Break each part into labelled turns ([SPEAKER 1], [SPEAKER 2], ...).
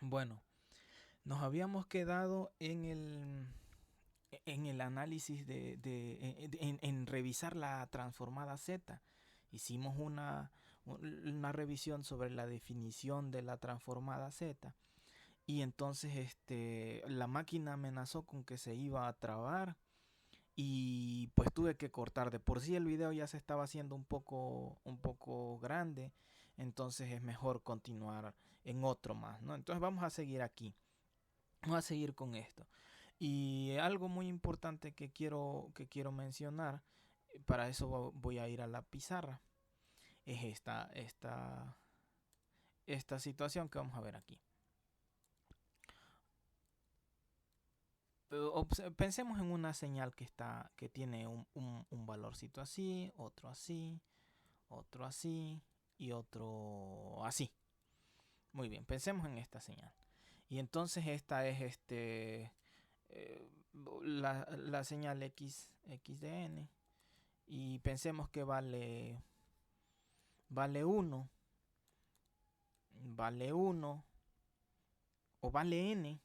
[SPEAKER 1] Bueno, nos habíamos quedado en el análisis en revisar la transformada Z. Hicimos una revisión sobre la definición de la transformada Z. Y entonces la máquina amenazó con que se iba a trabar. Y pues tuve que cortar. De por sí el video ya se estaba haciendo un poco grande. Entonces es mejor continuar en otro más, ¿no? Entonces vamos a seguir aquí. Vamos a seguir con esto. Y algo muy importante que quiero mencionar, para eso voy a ir a la pizarra, es esta situación que vamos a ver aquí. Pensemos en una señal que tiene un valorcito así, otro así y otro así. Muy bien, pensemos en esta señal. Y entonces esta es eh, la señal x de n. Y pensemos que vale uno o vale n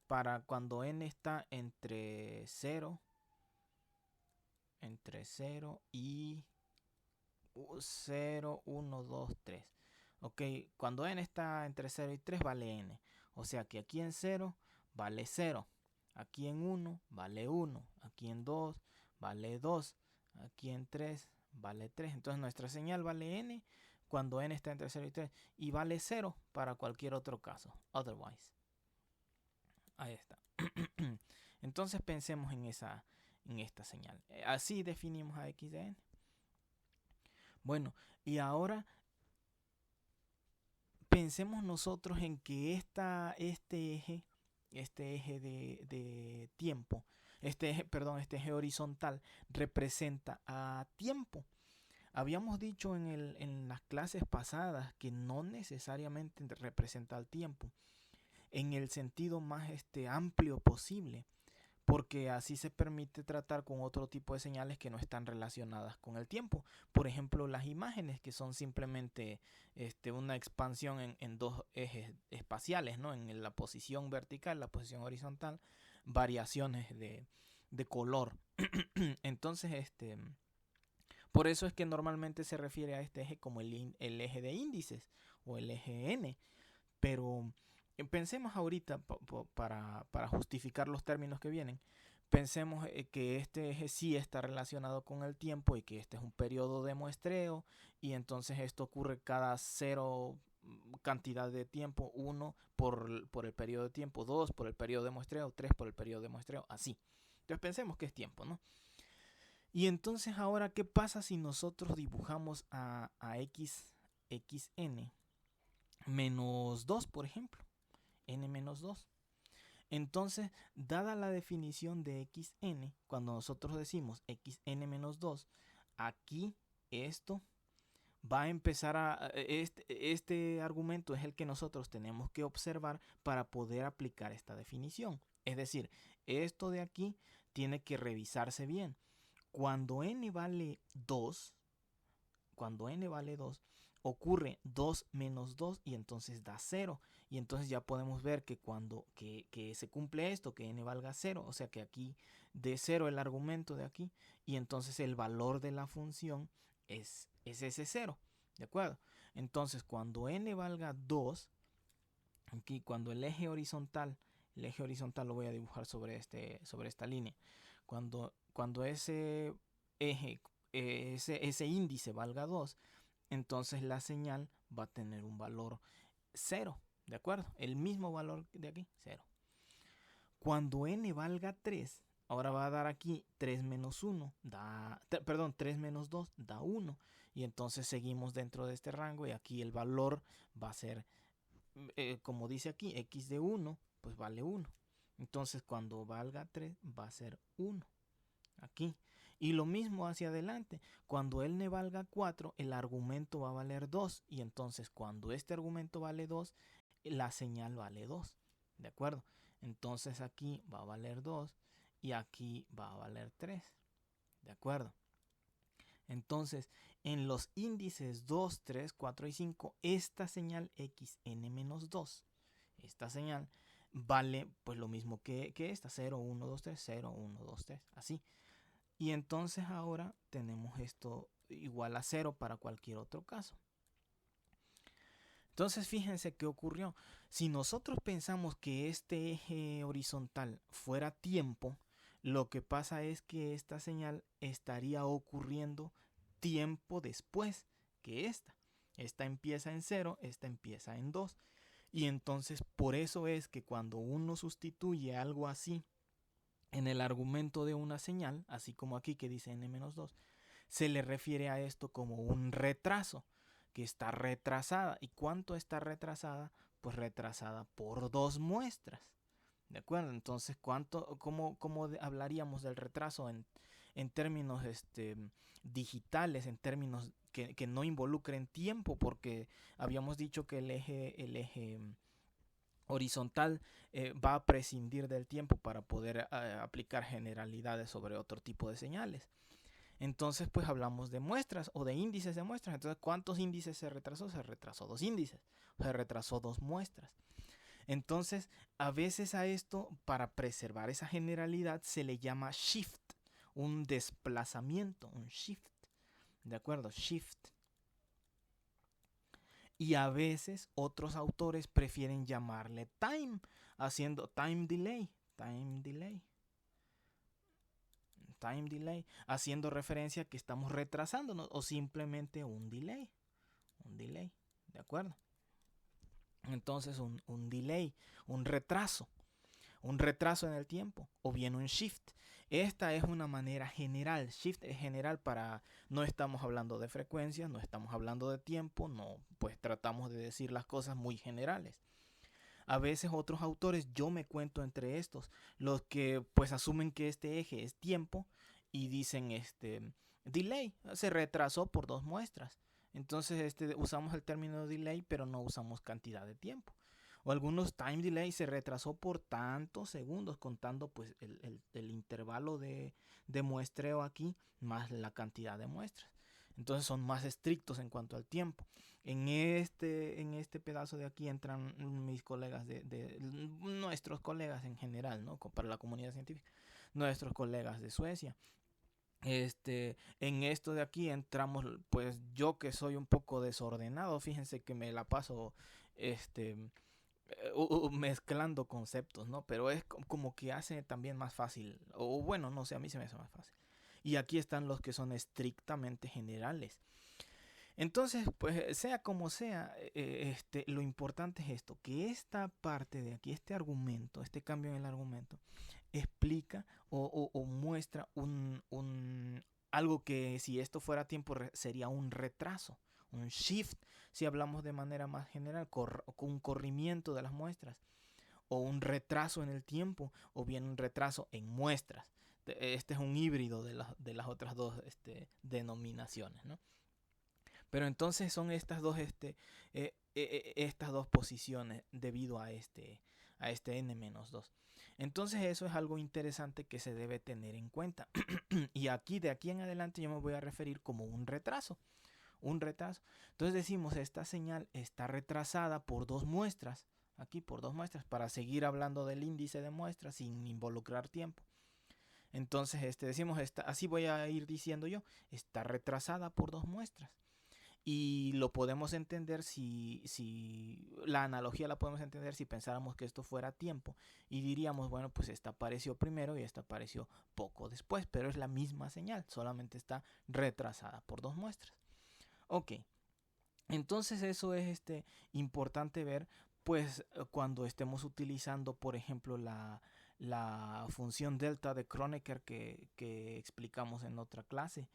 [SPEAKER 1] para cuando n está entre 0 y 0, 1, 2, 3. Ok, cuando n está entre 0 y 3 vale n. O sea que aquí en 0 vale 0. Aquí en 1 vale 1. Aquí en 2 vale 2. Aquí en 3 vale 3. Entonces nuestra señal vale n cuando n está entre 0 y 3. Y vale 0 para cualquier otro caso. Otherwise. Ahí está. Entonces pensemos en esta señal. Así definimos a x de n. Bueno, y ahora pensemos nosotros en que este eje de tiempo, este eje horizontal representa a tiempo. Habíamos dicho en las clases pasadas que no necesariamente representa al tiempo, en el sentido más amplio posible, porque así se permite tratar con otro tipo de señales que no están relacionadas con el tiempo. Por ejemplo, las imágenes, que son simplemente una expansión en dos ejes espaciales, ¿no? En la posición vertical, la posición horizontal, variaciones de color. Entonces, por eso es que normalmente se refiere a este eje como el eje de índices o el eje n. Pero pensemos ahorita, para justificar los términos que vienen, pensemos que este eje sí está relacionado con el tiempo y que este es un periodo de muestreo, y entonces esto ocurre cada cero cantidad de tiempo: 1 por el periodo de tiempo, 2 por el periodo de muestreo, 3 por el periodo de muestreo, así. Entonces pensemos que es tiempo, ¿no? Y entonces ahora, ¿qué pasa si nosotros dibujamos a xn menos 2, por ejemplo? N menos 2. Entonces, dada la definición de xn, cuando nosotros decimos xn menos 2, aquí esto va a empezar este argumento es el que nosotros tenemos que observar para poder aplicar esta definición. Es decir, esto de aquí tiene que revisarse bien. Cuando n vale 2, ocurre 2 menos 2 y entonces da 0. Y entonces ya podemos ver que cuando que se cumple esto, que n valga 0, o sea que aquí de 0 el argumento de aquí, y entonces el valor de la función es ese 0. ¿De acuerdo? Entonces cuando n valga 2, aquí cuando el eje horizontal lo voy a dibujar sobre esta línea. Cuando ese eje, ese índice valga 2, entonces la señal va a tener un valor 0, ¿de acuerdo? El mismo valor de aquí, 0. Cuando n valga 3, ahora va a dar aquí 3 menos 1, perdón, 3 menos 2 da 1. Y entonces seguimos dentro de este rango y aquí el valor va a ser, como dice aquí, x de 1, pues vale 1. Entonces cuando valga 3 va a ser 1. Aquí. Y lo mismo hacia adelante. Cuando n valga 4, el argumento va a valer 2. Y entonces cuando este argumento vale 2, la señal vale 2. ¿De acuerdo? Entonces aquí va a valer 2 y aquí va a valer 3. ¿De acuerdo? Entonces, en los índices 2, 3, 4 y 5, esta señal xn-2, esta señal vale pues lo mismo que esta, 0, 1, 2, 3, 0, 1, 2, 3, así. Y entonces ahora tenemos esto igual a 0 para cualquier otro caso. Entonces fíjense qué ocurrió. Si nosotros pensamos que este eje horizontal fuera tiempo, lo que pasa es que esta señal estaría ocurriendo tiempo después que esta. Esta empieza en 0, esta empieza en 2. Y entonces por eso es que cuando uno sustituye algo así en el argumento de una señal, así como aquí que dice n-2, se le refiere a esto como un retraso, que está retrasada. ¿Y cuánto está retrasada? Pues retrasada por 2 muestras. ¿De acuerdo? Entonces, ¿cómo hablaríamos del retraso en términos digitales, en términos que no involucren tiempo? Porque habíamos dicho que el eje horizontal va a prescindir del tiempo para poder aplicar generalidades sobre otro tipo de señales. Entonces, pues hablamos de muestras o de índices de muestras. Entonces, ¿cuántos índices se retrasó? Se retrasó 2 índices, se retrasó 2 muestras. Entonces, a veces a esto, para preservar esa generalidad, se le llama shift, un desplazamiento, un shift. ¿De acuerdo? Shift. Y a veces otros autores prefieren llamarle time, haciendo time delay, haciendo referencia a que estamos retrasándonos o simplemente un delay, ¿de acuerdo? Entonces un delay, un retraso en el tiempo o bien un shift. Esta es una manera general. Shift es general para, no estamos hablando de frecuencias, no estamos hablando de tiempo, no, pues tratamos de decir las cosas muy generales. A veces otros autores, yo me cuento entre estos, los que pues asumen que este eje es tiempo y dicen delay, se retrasó por 2 muestras. Entonces usamos el término delay, pero no usamos cantidad de tiempo. O algunos time delay se retrasó por tantos segundos, contando pues el intervalo de muestreo aquí más la cantidad de muestras. Entonces son más estrictos en cuanto al tiempo. En este pedazo de aquí entran mis colegas nuestros colegas en general, ¿no? Para la comunidad científica, nuestros colegas de Suecia. En esto de aquí entramos, pues yo que soy un poco desordenado, fíjense que me la paso mezclando conceptos, ¿no? Pero es como que hace también más fácil, o bueno, no sé, a mí se me hace más fácil. Y aquí están los que son estrictamente generales. Entonces, pues sea como sea, lo importante es esto, que esta parte de aquí, este argumento, este cambio en el argumento, explica o muestra algo que si esto fuera tiempo sería un retraso, un shift, si hablamos de manera más general, un corrimiento de las muestras, o un retraso en el tiempo, o bien un retraso en muestras. Este es un híbrido de las otras dos denominaciones, ¿no? Pero entonces son estas dos posiciones debido a este n-2. Entonces eso es algo interesante que se debe tener en cuenta. Y de aquí en adelante yo me voy a referir como un retraso. Entonces decimos, esta señal está retrasada por 2 muestras. Aquí por 2 muestras, para seguir hablando del índice de muestras sin involucrar tiempo. Entonces decimos, así voy a ir diciendo yo, está retrasada por 2 muestras. Y lo podemos entender si la analogía la podemos entender si pensáramos que esto fuera tiempo y diríamos, bueno, pues esta apareció primero y esta apareció poco después, pero es la misma señal, solamente está retrasada por 2 muestras. Ok, entonces eso es importante ver, pues cuando estemos utilizando, por ejemplo, la función delta de Kronecker que explicamos en otra clase,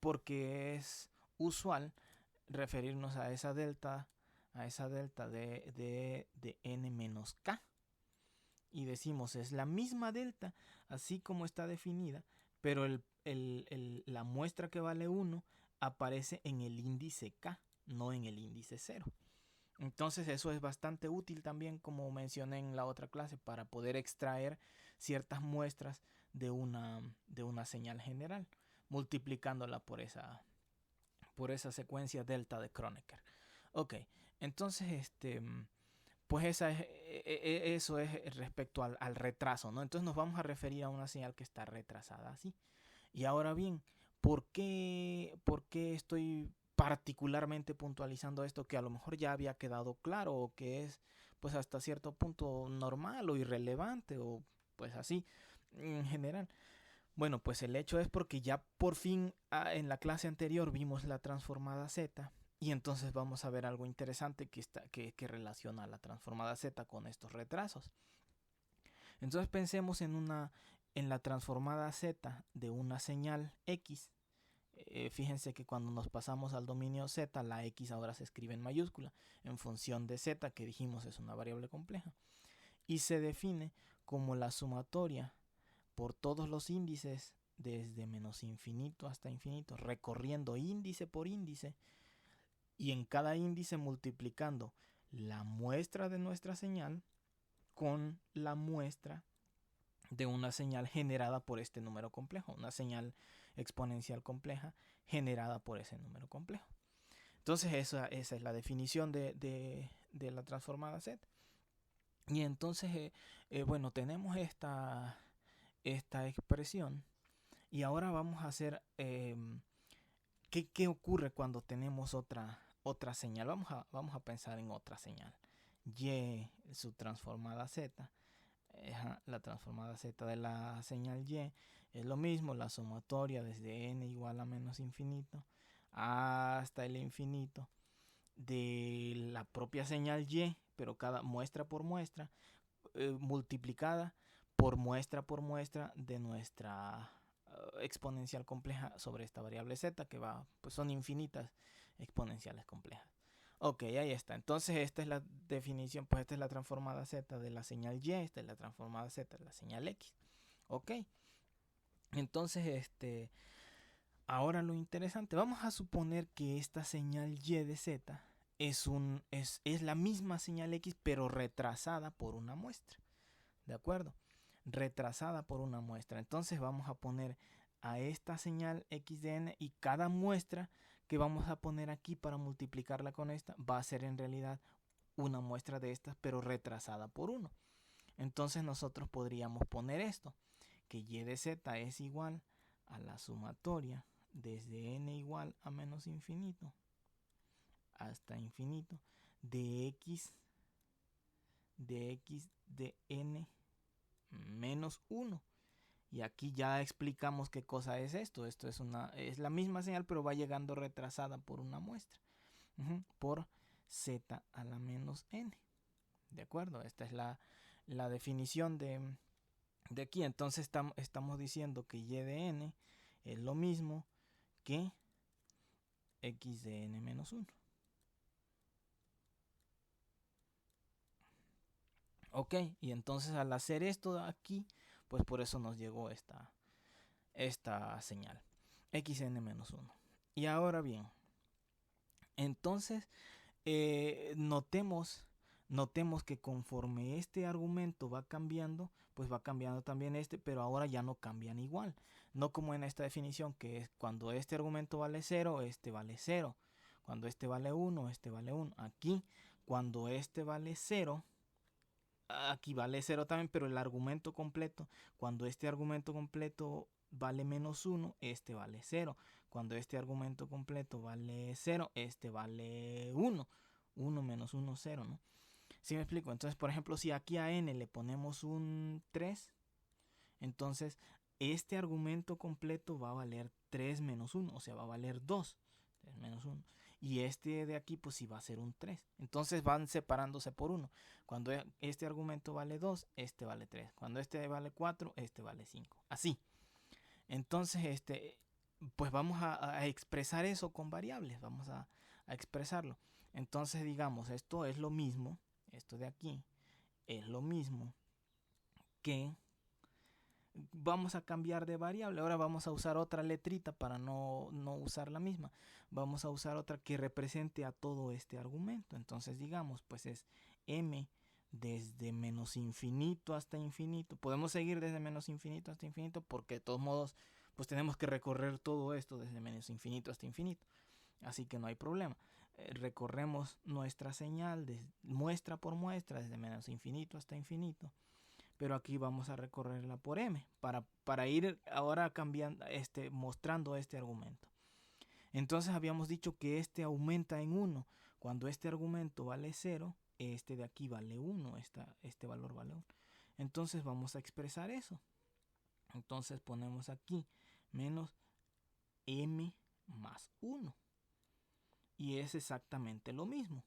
[SPEAKER 1] porque es usual referirnos a esa delta de n-k. Y decimos, es la misma delta, así como está definida, pero la muestra que vale 1 aparece en el índice k, no en el índice 0. Entonces eso es bastante útil también, como mencioné en la otra clase, para poder extraer ciertas muestras de una señal general, multiplicándola por esa secuencia delta de Kronecker. Ok, entonces pues eso es respecto al retraso, ¿no? Entonces nos vamos a referir a una señal que está retrasada así. Y ahora bien, ¿por qué estoy particularmente puntualizando esto que a lo mejor ya había quedado claro o que es pues hasta cierto punto normal o irrelevante o pues así en general? Bueno, pues el hecho es porque ya por fin en la clase anterior vimos la transformada Z y entonces vamos a ver algo interesante que relaciona la transformada Z con estos retrasos. Entonces pensemos en la transformada Z de una señal X. Fíjense que cuando nos pasamos al dominio Z, la X ahora se escribe en mayúscula en función de Z, que dijimos es una variable compleja, y se define como la sumatoria por todos los índices desde menos infinito hasta infinito, recorriendo índice por índice y en cada índice multiplicando la muestra de nuestra señal con la muestra de una señal generada por este número complejo, una señal exponencial compleja generada por ese número complejo. Entonces esa es la definición de la transformada Z. Y entonces, bueno, tenemos esta expresión. Y ahora vamos a hacer ¿qué ocurre cuando tenemos otra señal. Vamos a pensar en otra señal. Y, su transformada Z. La transformada Z de la señal Y es lo mismo, la sumatoria desde n igual a menos infinito hasta el infinito de la propia señal Y, pero cada muestra por muestra, multiplicada por muestra de nuestra exponencial compleja sobre esta variable Z, que pues son infinitas exponenciales complejas. Ok, ahí está. Entonces esta es la definición, pues esta es la transformada Z de la señal Y, esta es la transformada Z de la señal X. Ok. Entonces, ahora lo interesante, vamos a suponer que esta señal Y de Z es la misma señal X, pero retrasada por una muestra. ¿De acuerdo? Retrasada por una muestra. Entonces vamos a poner a esta señal X de n y cada muestra que vamos a poner aquí para multiplicarla con esta va a ser en realidad una muestra de estas, pero retrasada por 1. Entonces nosotros podríamos poner esto, que Y de Z es igual a la sumatoria desde n igual a menos infinito hasta infinito de X de n menos 1. Y aquí ya explicamos qué cosa es esto. Esto es la misma señal, pero va llegando retrasada por una muestra. Por Z a la menos n. ¿De acuerdo? Esta es la definición de aquí. Entonces estamos diciendo que Y de n es lo mismo que X de n menos 1. Ok, y entonces al hacer esto de aquí, pues por eso nos llegó esta señal. Xn-1. Y ahora bien, entonces notemos que conforme este argumento va cambiando, pues va cambiando también pero ahora ya no cambian igual. No como en esta definición, que es cuando este argumento vale 0, este vale 0. Cuando este vale 1, este vale 1. Aquí, cuando este vale 0, aquí vale 0 también, pero el argumento completo, cuando este argumento completo vale menos 1, este vale 0. Cuando este argumento completo vale 0, este vale 1. 1 menos 1, 0, ¿no? ¿Sí me explico? Entonces, por ejemplo, si aquí a n le ponemos un 3, entonces este argumento completo va a valer 3 menos 1, o sea, va a valer 2. 3 menos 1. Y este de aquí, pues sí va a ser un 3. Entonces van separándose por 1. Cuando este argumento vale 2, este vale 3. Cuando este vale 4, este vale 5. Así. Entonces, pues vamos a expresar eso con variables. Vamos a expresarlo. Entonces, digamos, esto es lo mismo. Esto de aquí es lo mismo que vamos a cambiar de variable. Ahora vamos a usar otra letrita para no usar la misma. Vamos a usar otra que represente a todo este argumento. Entonces digamos, pues es m desde menos infinito hasta infinito. Podemos seguir desde menos infinito hasta infinito porque de todos modos pues tenemos que recorrer todo esto desde menos infinito hasta infinito. Así que no hay problema. recorremos nuestra señal de muestra por muestra, desde menos infinito hasta infinito. Pero aquí vamos a recorrerla por m, para ir ahora cambiando, mostrando este argumento. Entonces habíamos dicho que este aumenta en 1. Cuando este argumento vale 0, este de aquí vale 1, este valor vale 1. Entonces vamos a expresar eso. Entonces ponemos aquí menos m más 1. Y es exactamente lo mismo.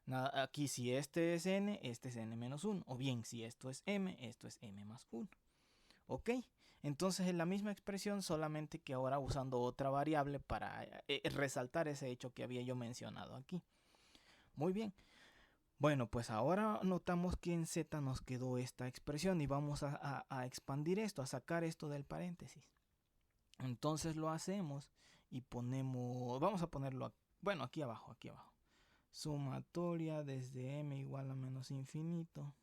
[SPEAKER 1] Nada, aquí si este es n menos 1. O bien si esto es m más 1. ¿Ok? Entonces es la misma expresión, solamente que ahora usando otra variable para resaltar ese hecho que había yo mencionado aquí. Muy bien. Bueno, pues ahora notamos que en z nos quedó esta expresión y vamos a expandir esto, a sacar esto del paréntesis. Entonces lo hacemos y ponemos, vamos a ponerlo, bueno, aquí abajo. Sumatoria desde m igual a menos infinito.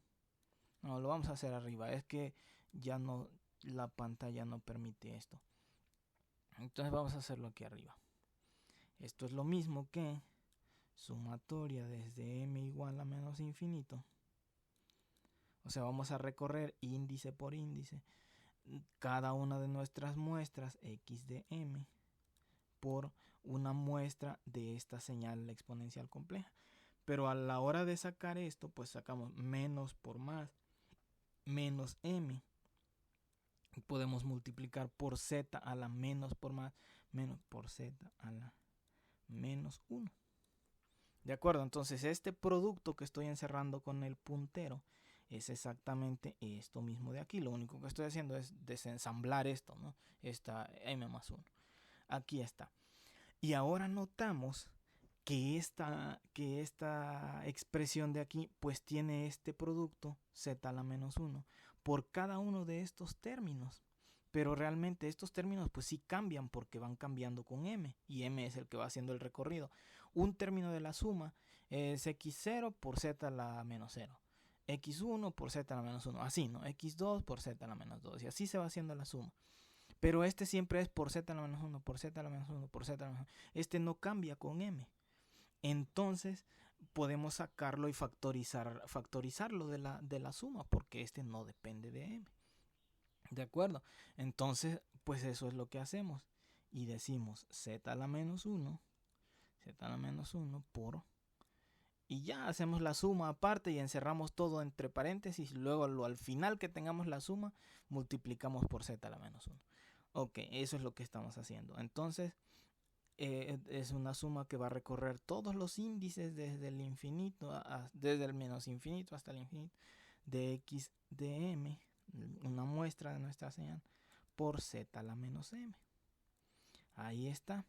[SPEAKER 1] No, lo vamos a hacer arriba, es que ya no, la pantalla no permite esto. Entonces vamos a hacerlo aquí arriba. Esto es lo mismo que sumatoria desde m igual a menos infinito. O sea, vamos a recorrer índice por índice cada una de nuestras muestras x de m por una muestra de esta señal exponencial compleja. Pero a la hora de sacar esto, pues sacamos menos por más, menos m. Podemos multiplicar por z a la menos por más, menos por z a la menos 1. ¿De acuerdo? Entonces este producto que estoy encerrando con el puntero es exactamente esto mismo de aquí. Lo único que estoy haciendo es desensamblar esto, ¿no? Esta m más 1. Aquí está. Y ahora notamos que esta expresión de aquí pues tiene este producto z a la menos 1 por cada uno de estos términos. Pero realmente estos términos pues sí cambian porque van cambiando con m y m es el que va haciendo el recorrido. Un término de la suma es x0 por z a la menos 0, x1 por z a la menos 1, así, ¿no? x2 por z a la menos 2 y así se va haciendo la suma. Pero este siempre es por z a la menos 1, por z a la menos 1, por z a la menos 1. Este no cambia con m. Entonces podemos sacarlo y factorizarlo de la suma porque este no depende de m. ¿De acuerdo? Entonces, pues eso es lo que hacemos. Y decimos z a la menos 1, z a la menos 1 por... Y ya hacemos la suma aparte y encerramos todo entre paréntesis. Luego al final que tengamos la suma, multiplicamos por z a la menos 1. Ok, eso es lo que estamos haciendo. Entonces, es una suma que va a recorrer todos los índices desde el infinito, desde el menos infinito hasta el infinito, de x de m, una muestra de nuestra señal, por z a la menos m. Ahí está.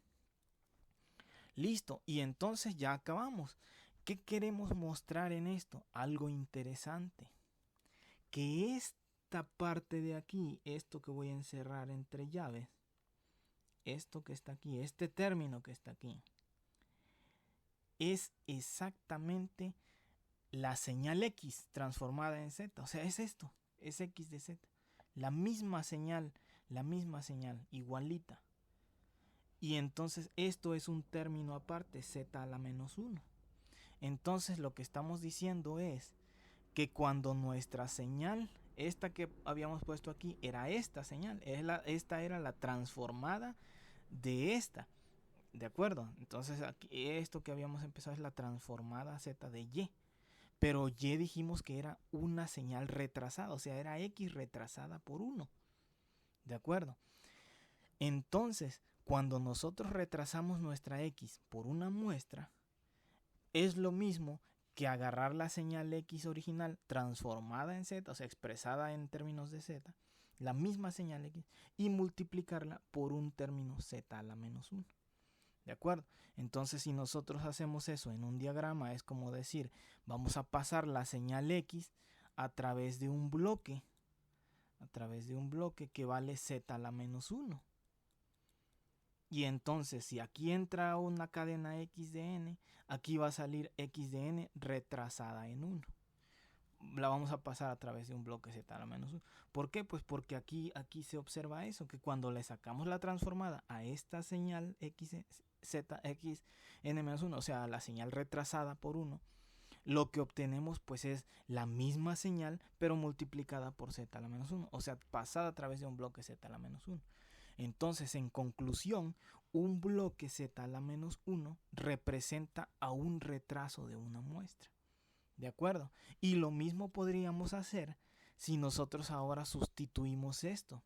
[SPEAKER 1] Listo. Y entonces ya acabamos. ¿Qué queremos mostrar en esto? Algo interesante. Que esta parte de aquí, esto que voy a encerrar entre llaves, esto que está aquí, este término que está aquí, es exactamente la señal x transformada en z. O sea, es esto, es x de z. La misma señal, igualita. Y entonces esto es un término aparte, z a la menos 1. Entonces lo que estamos diciendo es que cuando nuestra señal, esta que habíamos puesto aquí, era esta señal, esta era la transformada de esta. ¿De acuerdo? Entonces aquí, esto que habíamos empezado es la transformada z de y. Pero y dijimos que era una señal retrasada, o sea, era x retrasada por 1. ¿De acuerdo? Entonces, cuando nosotros retrasamos nuestra x por una muestra, es lo mismo que agarrar la señal x original transformada en z, o sea, expresada en términos de z, la misma señal x, y multiplicarla por un término z a la menos 1. ¿De acuerdo? Entonces, si nosotros hacemos eso en un diagrama, es como decir, vamos a pasar la señal x a través de un bloque, que vale z a la menos 1. Y entonces, si aquí entra una cadena x de n, aquí va a salir x de n retrasada en 1. La vamos a pasar a través de un bloque z a la menos 1. ¿Por qué? Pues porque aquí se observa eso, que cuando le sacamos la transformada a esta señal x zn-1, o sea, la señal retrasada por 1, lo que obtenemos pues es la misma señal, pero multiplicada por z a la menos 1, o sea, pasada a través de un bloque z a la menos 1. Entonces, en conclusión, un bloque z a la menos 1 representa a un retraso de una muestra. ¿De acuerdo? Y lo mismo podríamos hacer si nosotros ahora sustituimos esto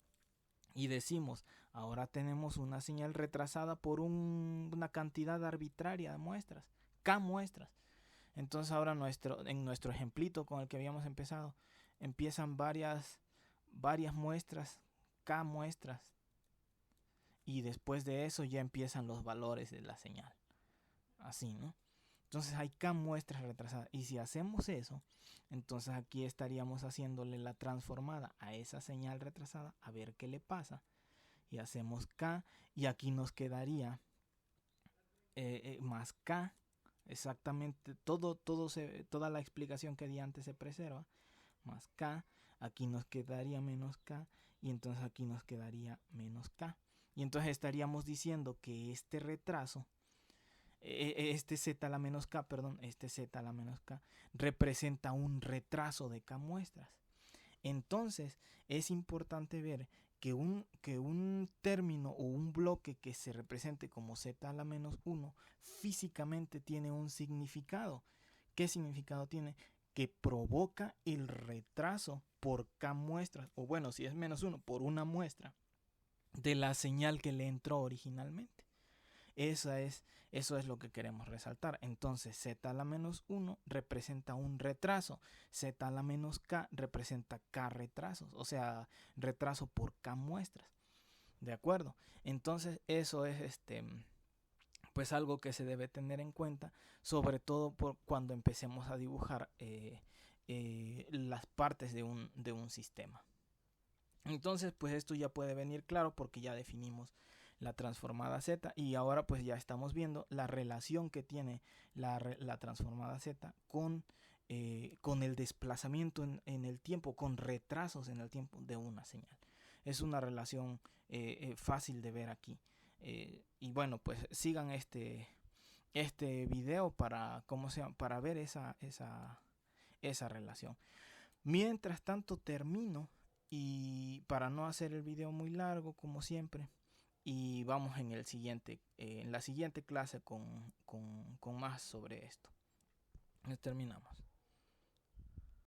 [SPEAKER 1] y decimos, ahora tenemos una señal retrasada por una cantidad arbitraria de muestras, k muestras. Entonces ahora en nuestro ejemplito con el que habíamos empezado, empiezan varias muestras, k muestras, y después de eso ya empiezan los valores de la señal. Así, ¿no? Entonces hay k muestras retrasadas. Y si hacemos eso, entonces aquí estaríamos haciéndole la transformada a esa señal retrasada, a ver qué le pasa. Y hacemos k, y aquí nos quedaría más k. Exactamente, toda la explicación que di antes se preserva. Más k, aquí nos quedaría menos k, y entonces aquí nos quedaría menos k. Y entonces estaríamos diciendo que este retraso, este z a la menos k, representa un retraso de k muestras. Entonces es importante ver que un término o un bloque que se represente como z a la menos 1 físicamente tiene un significado. ¿Qué significado tiene? Que provoca el retraso por k muestras, o bueno, si es menos 1, por una muestra de la señal que le entró originalmente. Eso es lo que queremos resaltar. Entonces z a la menos 1 representa un retraso, z a la menos k representa k retrasos, o sea, retraso por k muestras. ¿De acuerdo? Entonces eso es pues algo que se debe tener en cuenta, sobre todo cuando empecemos a dibujar las partes de un sistema. Entonces pues esto ya puede venir claro porque ya definimos la transformada z, y ahora pues ya estamos viendo la relación que tiene la transformada z con el desplazamiento en el tiempo, con retrasos en el tiempo de una señal. Es una relación fácil de ver aquí. Y bueno, pues sigan este video para ver esa relación. Mientras tanto termino, y para no hacer el video muy largo como siempre, y vamos en la siguiente clase con más sobre esto. Terminamos.